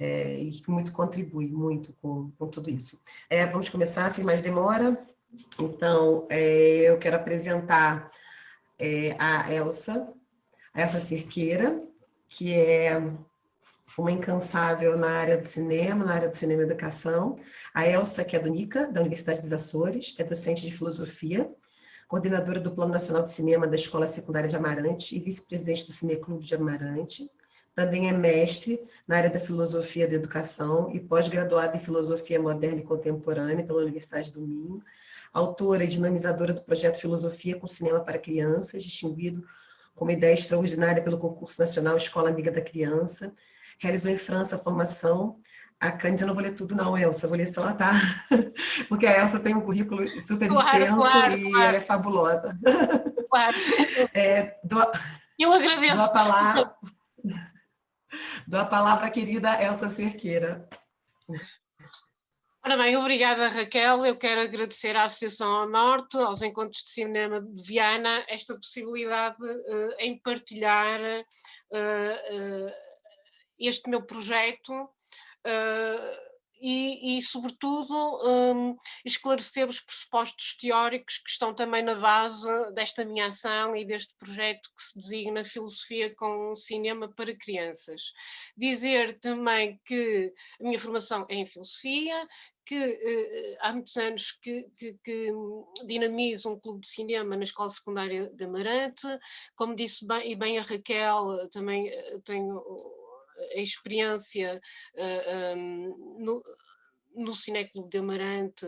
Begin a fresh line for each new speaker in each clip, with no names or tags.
E que muito contribui, muito com tudo isso. Vamos começar sem mais demora. Então, eu quero apresentar a Elsa Cerqueira, que é uma incansável na área do cinema e educação. A Elsa, que é do NICA, da Universidade dos Açores, é docente de filosofia, coordenadora do Plano Nacional de Cinema da Escola Secundária de Amarante e vice-presidente do Cineclube de Amarante. Também é mestre na área da filosofia da educação e pós-graduada em filosofia moderna e contemporânea pela Universidade do Minho. Autora e dinamizadora do projeto Filosofia com Cinema para Crianças, distinguido como ideia extraordinária pelo concurso nacional Escola Amiga da Criança. Realizou em França a formação. A Cândida, eu não vou ler tudo não, Elsa, vou ler só, tá? Porque a Elsa tem um currículo super extenso e ela é fabulosa.
Claro. Eu agradeço.
Dou a palavra à querida Elsa Cerqueira.
Ora bem, obrigada, Raquel. Eu quero agradecer à Associação ao Norte, aos Encontros de Cinema de Viana, esta possibilidade em partilhar este meu projeto sobretudo, esclarecer os pressupostos teóricos que estão também na base desta minha ação e deste projeto que se designa Filosofia com Cinema para Crianças. Dizer também que a minha formação é em Filosofia, que há muitos anos que dinamizo um clube de cinema na Escola Secundária de Amarante. Como disse bem a Raquel, também tenho a experiência no Cineclube de Amarante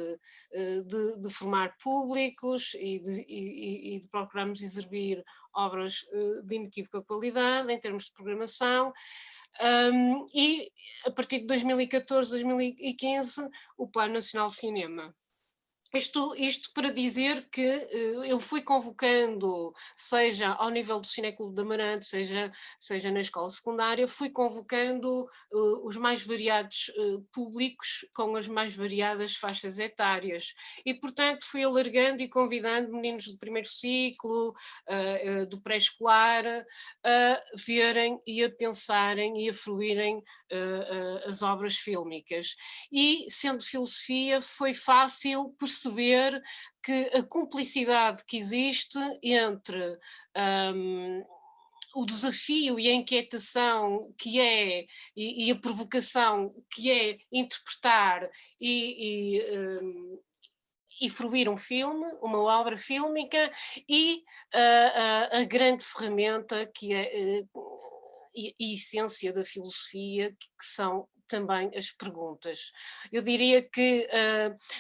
de formar públicos e de procurarmos exibir obras de inequívoca qualidade em termos de programação. E a partir de 2014, 2015, o Plano Nacional de Cinema. Isto para dizer que eu fui convocando, seja ao nível do Cineclube de Amarante, seja na escola secundária, fui convocando os mais variados públicos com as mais variadas faixas etárias. E, portanto, fui alargando e convidando meninos do primeiro ciclo, do pré-escolar, a verem e a pensarem e a fruírem as obras fílmicas. E, sendo filosofia, foi fácil perceber que a cumplicidade que existe entre o desafio e a inquietação que é, e a provocação que é interpretar e fruir um filme, uma obra fílmica, e a grande ferramenta que é a essência da filosofia, que são também as perguntas. Eu diria que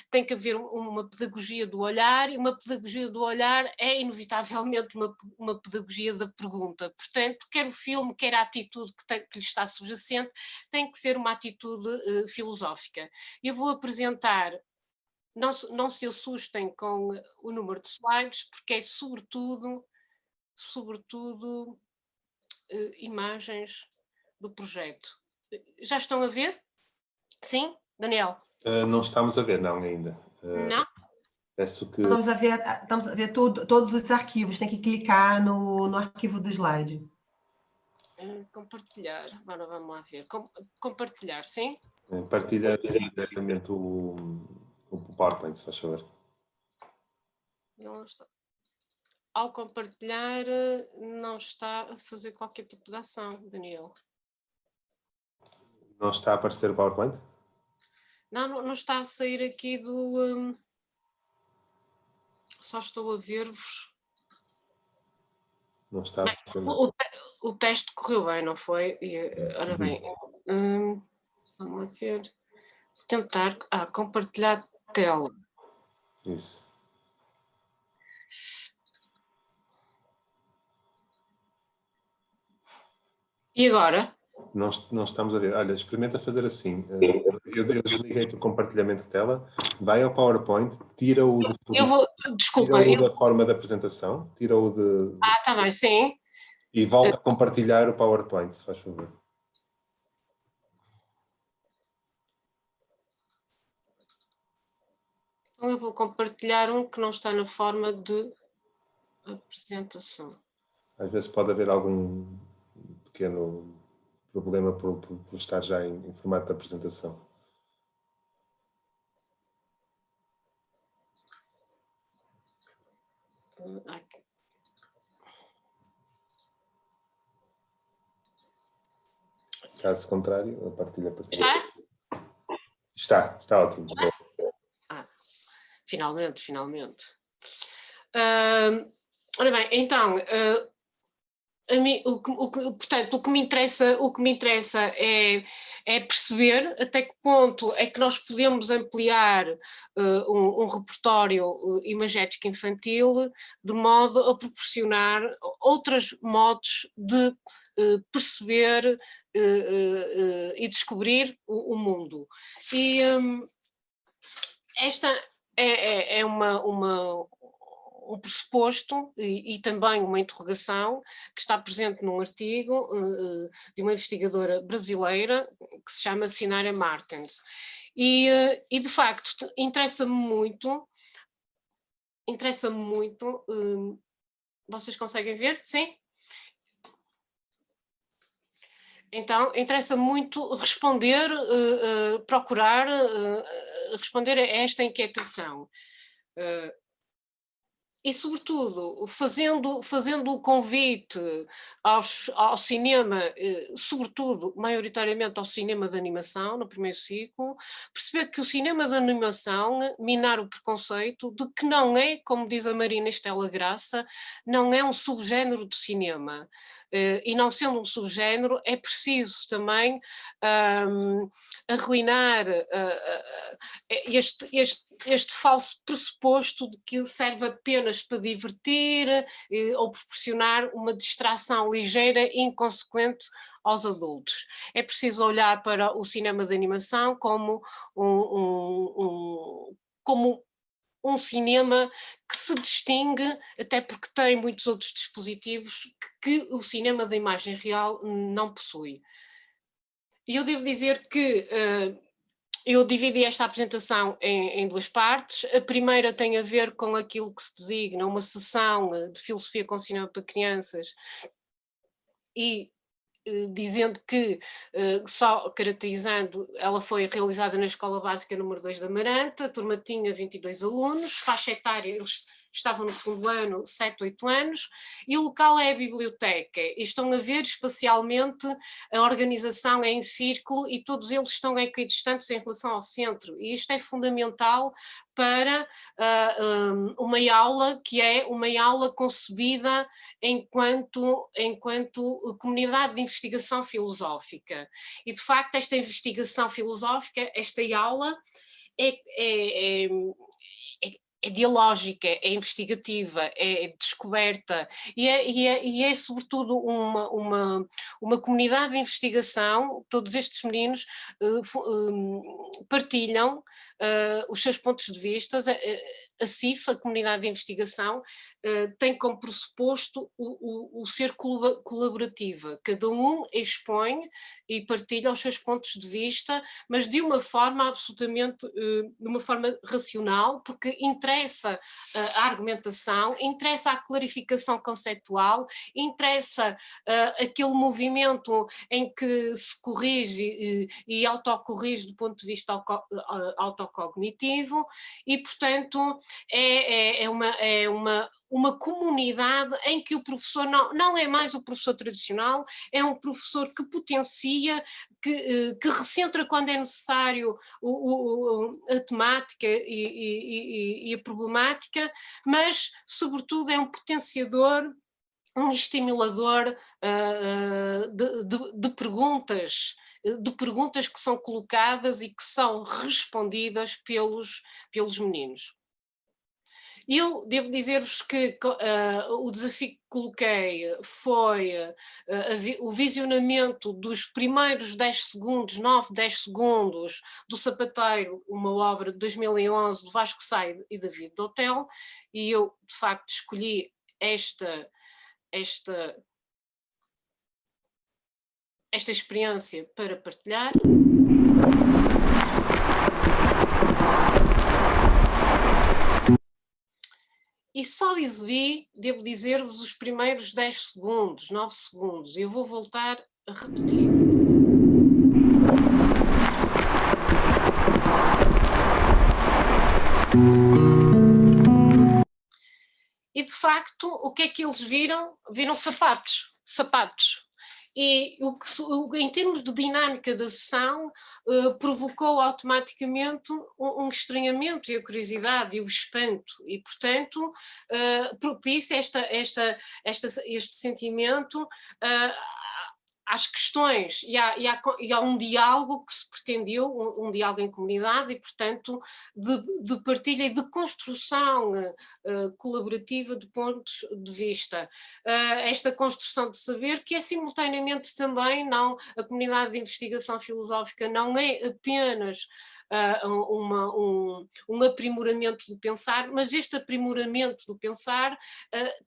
tem que haver uma pedagogia do olhar, e uma pedagogia do olhar é inevitavelmente uma pedagogia da pergunta. Portanto, quer o filme, quer a atitude que lhe está subjacente, tem que ser uma atitude filosófica. Eu vou apresentar, não se assustem com o número de slides, porque é sobretudo imagens do projeto. Já estão a ver? Sim, Daniel?
Não estamos a ver, não, ainda.
Não?
Peço que...
Estamos a ver todos os arquivos, tem que clicar no arquivo do slide.
Compartilhar, agora vamos lá ver. Compartilhar, sim?
Partilhar diretamente o PowerPoint, se faz favor.
Não está. Ao compartilhar, não está a fazer qualquer tipo de ação, Daniel.
Não está a aparecer o PowerPoint?
Não está a sair aqui do... Só estou a ver-vos.
Não está a aparecer.
O teste correu bem, não foi? Ora bem, vamos ver. Vou tentar compartilhar tela.
Isso.
E agora?
Não estamos a ver. Olha, experimenta fazer assim. Eu desliguei-te o compartilhamento de tela, vai ao PowerPoint, tira-o
Desculpa.
da forma da apresentação, tira-o
Está bem, sim.
e volta a compartilhar o PowerPoint, se faz favor.
Então eu vou compartilhar um que não está na forma de apresentação.
Às vezes pode haver algum pequeno problema por estar já em formato de apresentação. Caso contrário, a partilha.
Está?
Está ótimo.
Finalmente. Ora bem, então, a mim, portanto, o que me interessa é perceber até que ponto é que nós podemos ampliar um repertório imagético infantil de modo a proporcionar outros modos de perceber e descobrir o mundo. E esta é um pressuposto e também uma interrogação que está presente num artigo de uma investigadora brasileira que se chama Sinara Martens. E de facto, interessa-me muito, vocês conseguem ver? Sim? Então, interessa muito responder, procurar responder a esta inquietação. E, sobretudo, fazendo o convite ao cinema, sobretudo, maioritariamente ao cinema de animação, no primeiro ciclo, perceber que o cinema de animação, minar o preconceito de que não é, como diz a Marina Estela Graça, não é um subgénero de cinema. E não sendo um subgénero, é preciso também arruinar este falso pressuposto de que serve apenas para divertir ou proporcionar uma distração ligeira e inconsequente aos adultos. É preciso olhar para o cinema de animação como um cinema que se distingue, até porque tem muitos outros dispositivos que o cinema da imagem real não possui. E eu devo dizer que eu dividi esta apresentação em duas partes. A primeira tem a ver com aquilo que se designa uma sessão de filosofia com cinema para crianças e dizendo que, só caracterizando, ela foi realizada na Escola Básica número 2 da Amarante, a turma tinha 22 alunos, faixa etária, eles estavam no segundo ano, 7, 8 anos, e o local é a biblioteca, e estão a ver espacialmente a organização é em círculo e todos eles estão equidistantes em relação ao centro, e isto é fundamental para uma aula que é uma aula concebida enquanto comunidade de investigação filosófica. E, de facto, esta investigação filosófica, esta aula, é dialógica, é investigativa, é descoberta e é sobretudo uma comunidade de investigação. Todos estes meninos partilham os seus pontos de vista. A CIF, a comunidade de investigação, tem como pressuposto o ser colaborativa. Cada um expõe e partilha os seus pontos de vista, mas de uma forma absolutamente, de uma forma racional, porque interessa a argumentação, interessa a clarificação conceitual, interessa aquele movimento em que se corrige e autocorrige do ponto de vista autocognitivo e, portanto, é uma comunidade em que o professor não é mais o professor tradicional, é um professor que potencia, que recentra quando é necessário a temática e a problemática, mas, sobretudo, é um potenciador, um estimulador de perguntas que são colocadas e que são respondidas pelos meninos. Eu devo dizer-vos que o desafio que coloquei foi o visionamento dos primeiros 10 segundos, 9, 10 segundos do Sapateiro, uma obra de 2011 do Vasco Sá e David Dotel, e eu de facto escolhi esta experiência para partilhar. E só exibi, devo dizer-vos, os primeiros 10 segundos, 9 segundos. Eu vou voltar a repetir. E de facto, o que é que eles viram? Viram sapatos. E em termos de dinâmica da sessão, provocou automaticamente um estranhamento e a curiosidade e o espanto, e portanto propicia este sentimento às questões e há um diálogo que se pretendiu, um diálogo em comunidade e portanto de partilha e de construção colaborativa de pontos de vista. Esta construção de saber que é simultaneamente também não, a comunidade de investigação filosófica não é apenas um aprimoramento do pensar, mas este aprimoramento do pensar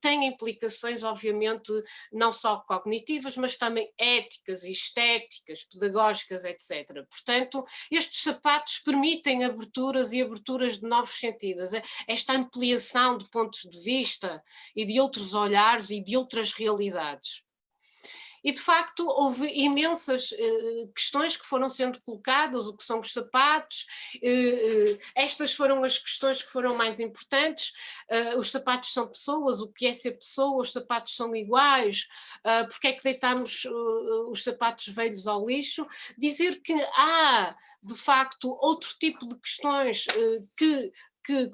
tem implicações, obviamente, não só cognitivas, mas também éticas e estéticas, pedagógicas, etc. Portanto, estes sapatos permitem aberturas e aberturas de novos sentidos, esta ampliação de pontos de vista e de outros olhares e de outras realidades. E, de facto, houve imensas questões que foram sendo colocadas, o que são os sapatos, estas foram as questões que foram mais importantes, os sapatos são pessoas, o que é ser pessoa, os sapatos são iguais, porque é que deitamos os sapatos velhos ao lixo, dizer que há, de facto, outro tipo de questões que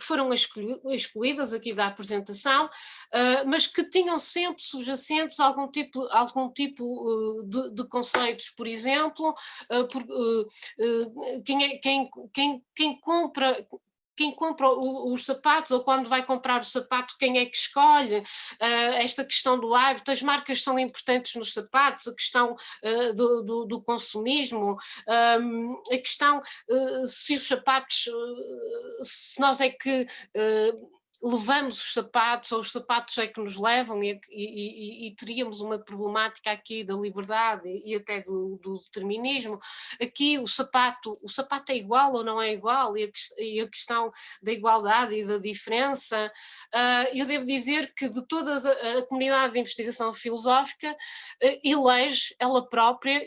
foram excluídas aqui da apresentação, mas que tinham sempre subjacentes algum tipo de conceitos, por exemplo, quem compra os sapatos, ou quando vai comprar o sapato, quem é que escolhe, esta questão do hábito, as marcas são importantes nos sapatos, a questão do consumismo, a questão se os sapatos, se nós é que levamos os sapatos, ou os sapatos é que nos levam, e teríamos uma problemática aqui da liberdade e até do determinismo. Aqui o sapato é igual ou não é igual, e a questão da igualdade e da diferença. Eu devo dizer que de toda a comunidade de investigação filosófica elege ela própria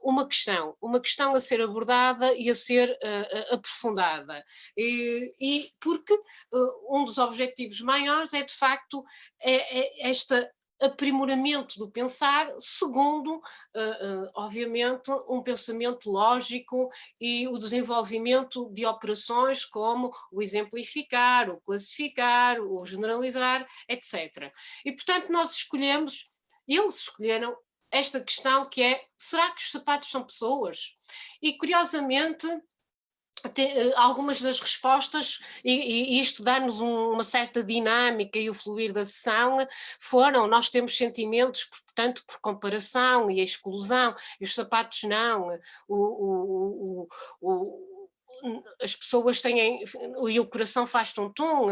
uma questão a ser abordada e a ser aprofundada. E porque um dos objetivos maiores é, de facto, este aprimoramento do pensar, segundo, obviamente, um pensamento lógico e o desenvolvimento de operações como o exemplificar, o classificar, o generalizar, etc. E, portanto, eles escolheram esta questão que é: será que os sapatos são pessoas? E, curiosamente, algumas das respostas, e isto dá-nos uma certa dinâmica e o fluir da sessão, foram: nós temos sentimentos, portanto, por comparação e exclusão, e os sapatos não, as pessoas têm, e o coração faz tum-tum,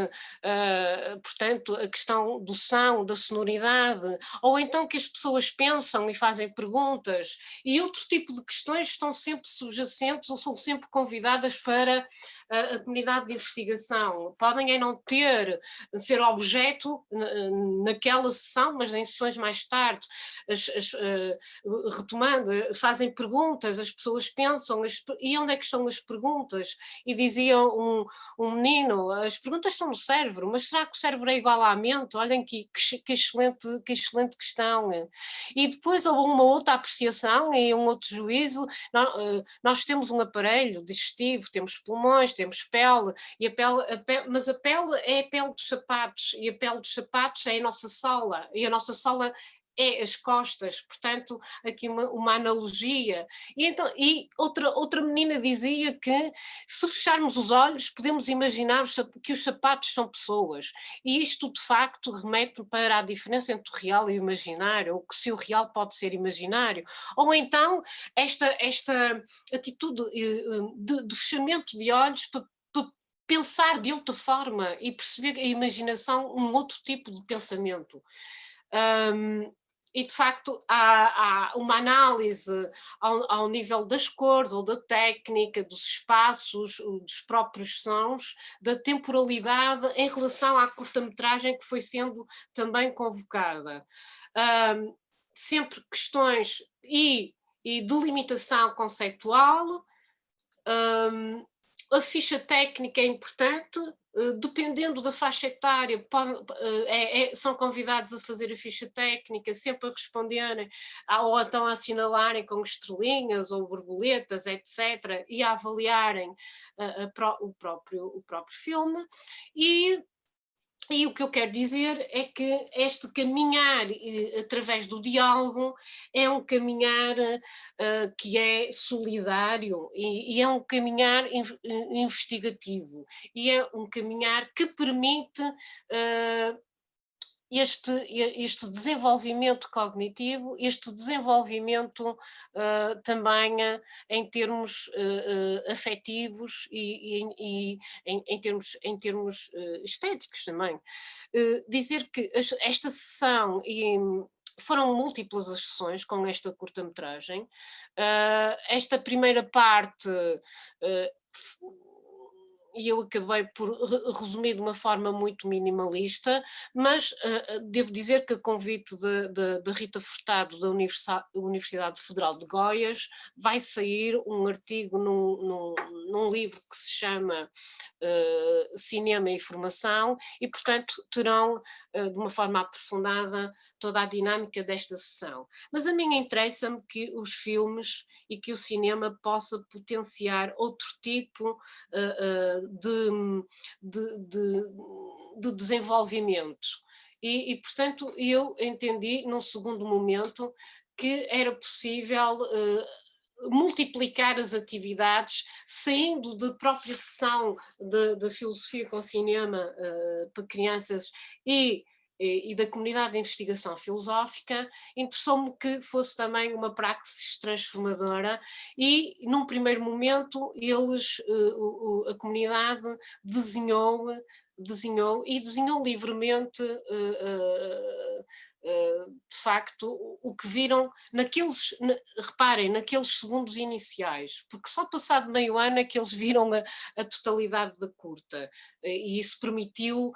portanto, a questão do som, da sonoridade, ou então que as pessoas pensam e fazem perguntas, e outro tipo de questões estão sempre subjacentes ou são sempre convidadas para a comunidade de investigação. Podem não ser objeto naquela sessão, mas em sessões mais tarde, retomando, fazem perguntas, as pessoas pensam, e onde é que estão as perguntas? E dizia um menino: as perguntas estão no cérebro, mas será que o cérebro é igual à mente? Olhem que excelente questão. E depois houve uma outra apreciação e um outro juízo. Nós temos um aparelho digestivo, temos pulmões, temos pele, mas a pele é a pele dos sapatos, e a pele dos sapatos é a nossa sola, e a nossa sola é as costas, portanto, aqui uma analogia. E outra menina dizia que se fecharmos os olhos podemos imaginar que os sapatos são pessoas, e isto de facto remete para a diferença entre o real e o imaginário, ou que se o real pode ser imaginário, ou então esta atitude de fechamento de olhos para pensar de outra forma e perceber a imaginação um outro tipo de pensamento. E de facto há uma análise ao nível das cores ou da técnica, dos espaços, dos próprios sons, da temporalidade em relação à curta-metragem que foi sendo também convocada. Sempre questões e delimitação conceitual. A ficha técnica é importante, dependendo da faixa etária, são convidados a fazer a ficha técnica, sempre a responderem, ou então a assinalarem com estrelinhas ou borboletas, etc., e a avaliarem o próprio filme. E o que eu quero dizer é que este caminhar através do diálogo é um caminhar que é solidário e é um caminhar investigativo, e é um caminhar que permite este desenvolvimento cognitivo, este desenvolvimento também em termos afetivos e em termos estéticos também. Dizer que esta sessão, e foram múltiplas as sessões com esta curta-metragem, esta primeira parte e eu acabei por resumir de uma forma muito minimalista, mas devo dizer que a convite de Rita Furtado, da Universidade Federal de Goiás, vai sair um artigo num livro que se chama Cinema e Formação, e portanto terão de uma forma aprofundada toda a dinâmica desta sessão. Mas a mim interessa-me que os filmes e que o cinema possa potenciar outro tipo de desenvolvimento. E, portanto, eu entendi, num segundo momento, que era possível multiplicar as atividades, saindo da própria sessão de filosofia com cinema para crianças e da comunidade de investigação filosófica. Interessou-me que fosse também uma praxis transformadora e, num primeiro momento, a comunidade desenhou livremente, de facto, o que viram reparem, naqueles segundos iniciais, porque só passado meio ano é que eles viram a totalidade da curta, e isso permitiu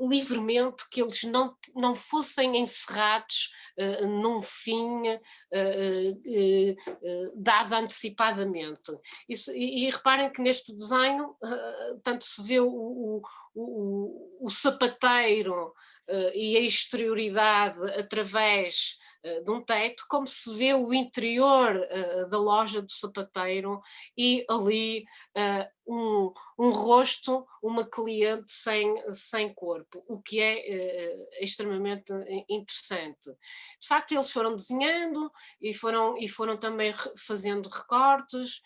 livremente que eles não fossem encerrados num fim dado antecipadamente. E reparem que neste desenho tanto se vê o sapateiro e a exterioridade através de um teto, como se vê o interior da loja do sapateiro e ali um rosto, uma cliente sem corpo, o que é extremamente interessante. De facto, eles foram desenhando e foram também fazendo recortes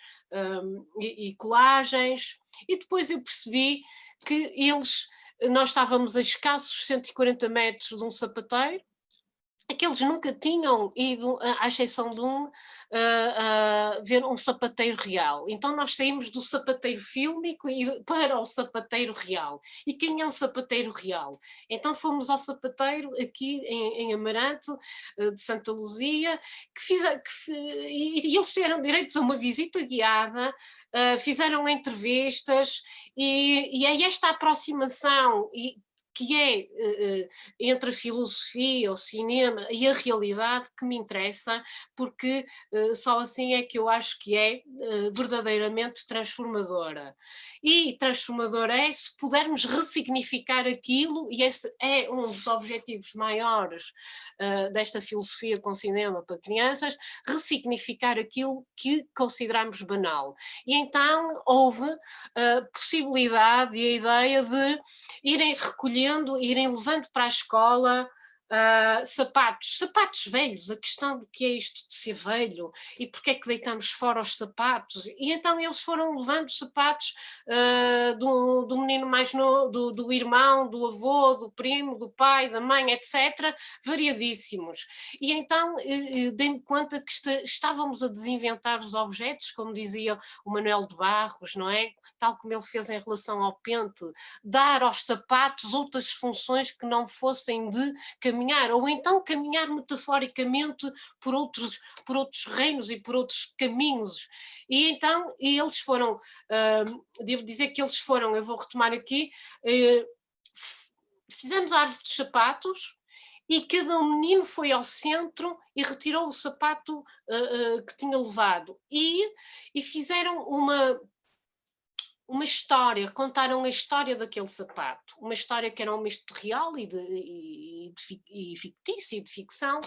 e colagens, e depois eu percebi que nós estávamos a escassos 140 metros de um sapateiro, aqueles nunca tinham ido, à exceção de ver um sapateiro real. Então nós saímos do sapateiro fílmico para o sapateiro real. E quem é um sapateiro real? Então fomos ao sapateiro aqui em Amarante, de Santa Luzia, e eles tiveram direito a uma visita guiada, fizeram entrevistas, e é esta aproximação que é entre a filosofia, o cinema e a realidade que me interessa, porque só assim é que eu acho que é verdadeiramente transformadora. E transformadora é se pudermos ressignificar aquilo, e esse é um dos objetivos maiores desta filosofia com cinema para crianças, ressignificar aquilo que consideramos banal. E então houve a possibilidade e a ideia de irem recolhendo, irem levando para a escola sapatos velhos, a questão do que é isto de ser velho e porque é que deitamos fora os sapatos. E então eles foram levando sapatos do menino mais novo, do irmão, do avô, do primo, do pai, da mãe, etc., variadíssimos. E então dei-me conta que estávamos a desinventar os objetos, como dizia o Manuel de Barros, não é? Tal como ele fez em relação ao pente, dar aos sapatos outras funções que não fossem de caminhar, ou então caminhar metaforicamente por outros reinos e por outros caminhos. E então eles foram, devo dizer que eles foram, eu vou retomar aqui, fizemos a árvore dos sapatos, e cada menino foi ao centro e retirou o sapato que tinha levado. E fizeram uma história, contaram a história daquele sapato, uma história que era um misto de real e fictícia, e de ficção,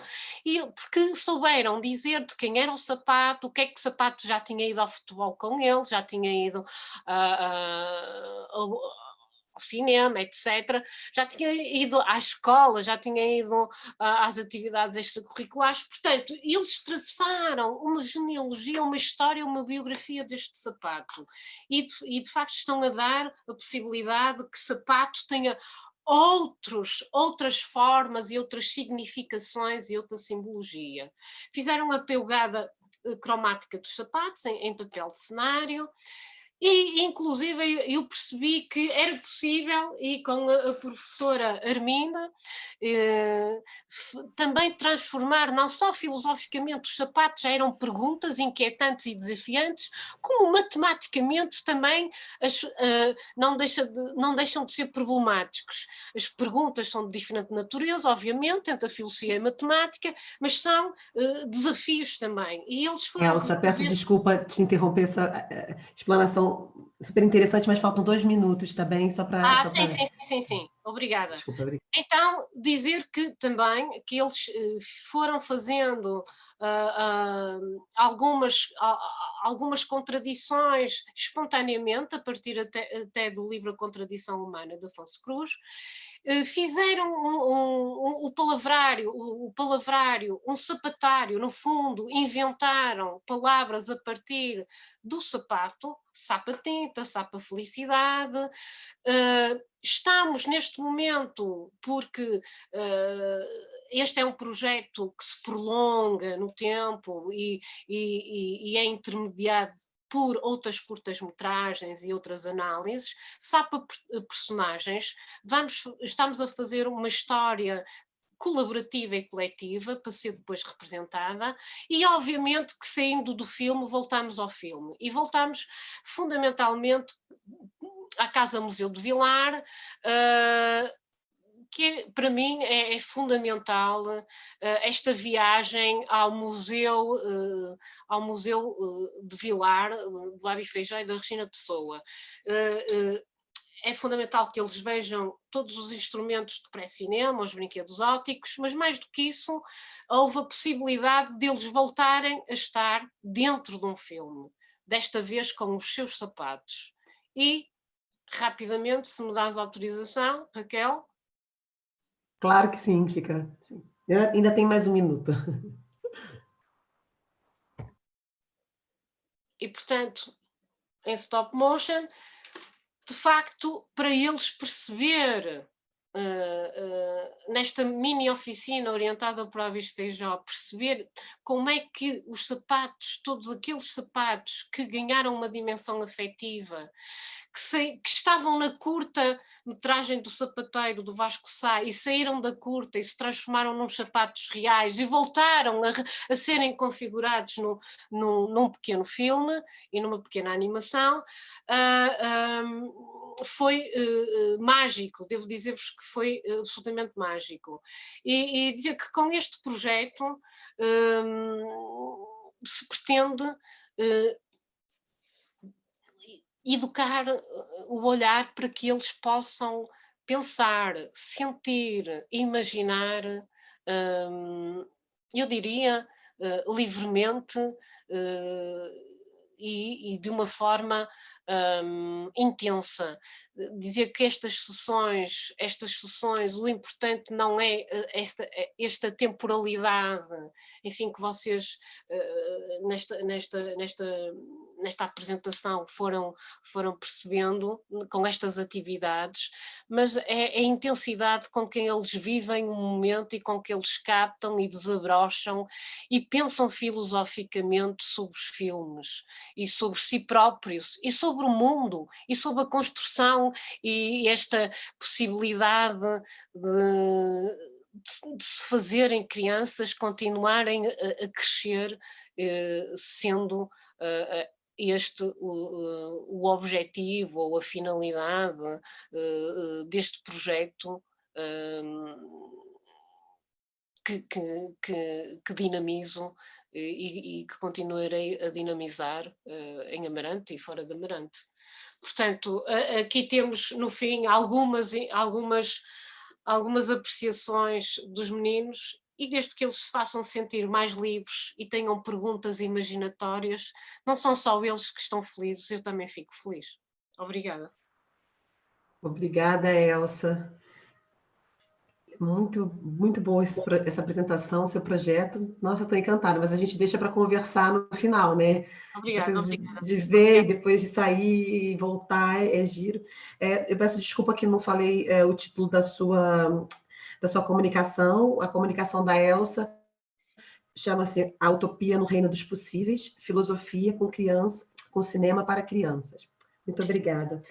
porque souberam dizer de quem era o sapato, o que é que o sapato já tinha ido ao futebol com ele, já tinha ido ao cinema, etc., já tinha ido à escola, já tinha ido às atividades extracurriculares. Portanto, eles traçaram uma genealogia, uma história, uma biografia deste sapato e de facto estão a dar a possibilidade que o sapato tenha outras formas e outras significações e outra simbologia. Fizeram a pegada cromática dos sapatos em papel de cenário. E, inclusive, eu percebi que era possível, e com a professora Arminda, também transformar, não só filosoficamente, os sapatos já eram perguntas inquietantes e desafiantes, como matematicamente também não deixam de ser problemáticos. As perguntas são de diferente natureza, obviamente, entre a filosofia e a matemática, mas são desafios também. E eles foram...
Elsa, peço desculpa te interromper essa explanação super interessante, mas faltam 2 minutos, tá bem?
Sim. Obrigada.
Desculpa, obrigada.
Então, dizer que também que eles foram fazendo algumas contradições espontaneamente, a partir até do livro A Contradição Humana, de Afonso Cruz. Fizeram o palavrário, um sapatário, no fundo, inventaram palavras a partir do sapato, sapa-tinta, sapa-felicidade. Estamos neste momento, porque este é um projeto que se prolonga no tempo e é intermediado por outras curtas-metragens e outras análises, sapa personagens, estamos a fazer uma história colaborativa e coletiva para ser depois representada e obviamente que saindo do filme voltamos ao filme e voltamos fundamentalmente à Casa Museu de Vilar, que para mim é fundamental esta viagem ao museu de Vilar, do Abi Feijó e da Regina Pessoa. É fundamental que eles vejam todos os instrumentos de pré-cinema, os brinquedos ópticos, mas mais do que isso, houve a possibilidade deles voltarem a estar dentro de um filme, desta vez com os seus sapatos. E, rapidamente, se me dás autorização, Raquel...
Claro que sim, fica. Sim. Ainda tem mais 1 minuto.
E, portanto, em stop motion, de facto, para eles perceber, nesta mini oficina orientada por Avis Feijó, perceber como é que os sapatos, todos aqueles sapatos que ganharam uma dimensão afetiva, que estavam na curta-metragem do Sapateiro, do Vasco Sá, e saíram da curta e se transformaram num sapatos reais e voltaram a serem configurados num pequeno filme e numa pequena animação, foi mágico, devo dizer-vos que foi absolutamente mágico. E dizer que com este projeto se pretende educar o olhar para que eles possam pensar, sentir, imaginar, eu diria, livremente, e de uma forma intensa. Dizer que estas sessões, o importante não é esta temporalidade, enfim, que vocês nesta apresentação foram percebendo com estas atividades, mas é a intensidade com que eles vivem o momento e com que eles captam e desabrocham e pensam filosoficamente sobre os filmes e sobre si próprios e sobre o mundo e sobre a construção e esta possibilidade de se fazerem crianças continuarem a crescer sendo este o objetivo ou a finalidade deste projeto que dinamizo e que continuarei a dinamizar em Amarante e fora de Amarante. Portanto, aqui temos no fim algumas apreciações dos meninos, e desde que eles se façam sentir mais livres e tenham perguntas imaginatórias, não são só eles que estão felizes, eu também fico feliz. Obrigada.
Obrigada, Elsa. Muito, muito boa essa apresentação, seu projeto. Nossa, estou encantada, mas a gente deixa para conversar no final, né?
Obrigada,
essa coisa de ver e depois de sair e voltar é giro. Eu peço desculpa que não falei o título da sua comunicação. A comunicação da Elsa chama-se A Utopia no Reino dos Possíveis, Filosofia com cinema para crianças. Muito obrigada.